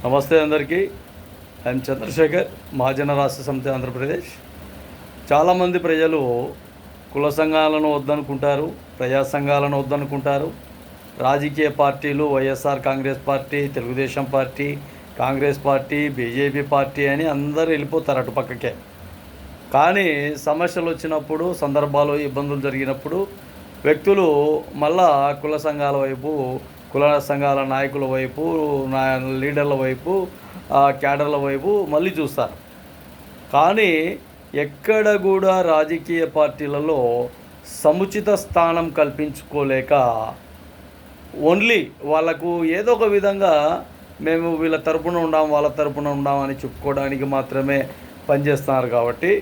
నమస్తే అందరికీ. ఐఎమ్ చంద్రశేఖర్, మహాజన రాష్ట్ర సమితి ఆంధ్రప్రదేశ్. చాలామంది ప్రజలు కుల సంఘాలను వద్దనుకుంటారు, ప్రజా సంఘాలను వద్దనుకుంటారు. రాజకీయ పార్టీలు YSR Congress party, Telugu Desam party, Congress party, BJP party అని అందరూ వెళ్ళిపోతారు అటుపక్కకే. కానీ సమస్యలు వచ్చినప్పుడు, సందర్భాలు ఇబ్బందులు జరిగినప్పుడు వ్యక్తులు మళ్ళా కుల సంఘాల వైపు, కుల సంఘాల నాయకుల వైపు, లీడర్ల వైపు, క్యాడర్ల వైపు మళ్ళీ చూస్తారు. కానీ ఎక్కడ కూడా రాజకీయ పార్టీలలో సముచిత స్థానం కల్పించుకోలేక ఓన్లీ వాళ్ళకు ఏదో ఒక విధంగా మేము వీళ్ళ తరపున ఉండాం, వాళ్ళ తరపున ఉండాం అని చెప్పుకోవడానికి మాత్రమే పనిచేస్తున్నారు. కాబట్టి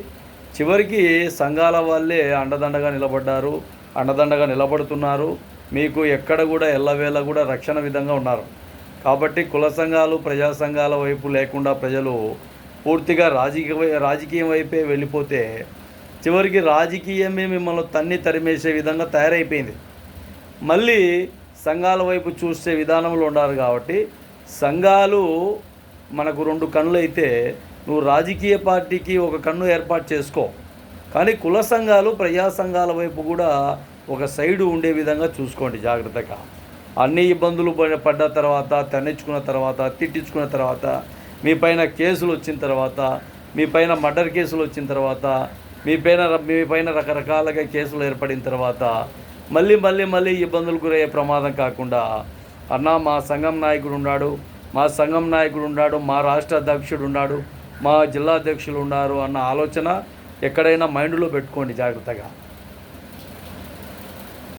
చివరికి సంఘాల వాళ్ళే అండదండగా నిలబడ్డారు, అండదండగా నిలబడుతున్నారు. మీకు ఎక్కడ కూడా ఎల్లవేళ కూడా రక్షణ విధంగా ఉన్నారు. కాబట్టి కుల సంఘాలు, ప్రజా సంఘాల వైపు లేకుండా ప్రజలు పూర్తిగా రాజకీయం వైపే వెళ్ళిపోతే చివరికి రాజకీయమే మిమ్మల్ని తన్ని తరిమేసే విధంగా తయారైపోయింది. మళ్ళీ సంఘాల వైపు చూసే విధానంలో ఉన్నారు. కాబట్టి సంఘాలు మనకు రెండు కన్నులు అయితే నువ్వు రాజకీయ పార్టీకి ఒక కన్ను ఏర్పాటు చేసుకో. కానీ కుల సంఘాలు, ప్రజా సంఘాల వైపు కూడా ఒక సైడు ఉండే విధంగా చూసుకోండి జాగ్రత్తగా. అన్ని ఇబ్బందులు పడ్డ తర్వాత, తన్నించుకున్న తర్వాత, తిట్టించుకున్న తర్వాత, మీ పైన కేసులు వచ్చిన తర్వాత, మీ పైన మర్డర్ కేసులు వచ్చిన తర్వాత, మీ పైన రకరకాలుగా కేసులు ఏర్పడిన తర్వాత మళ్ళీ ఇబ్బందులు గురయ్యే ప్రమాదం కాకుండా, అన్నా మా సంఘం నాయకుడు ఉన్నాడు, మా రాష్ట్ర అధ్యక్షుడు ఉన్నాడు, మా జిల్లా అధ్యక్షులు ఉన్నారు అన్న ఆలోచన ఎక్కడైనా మైండ్లో పెట్టుకోండి జాగ్రత్తగా.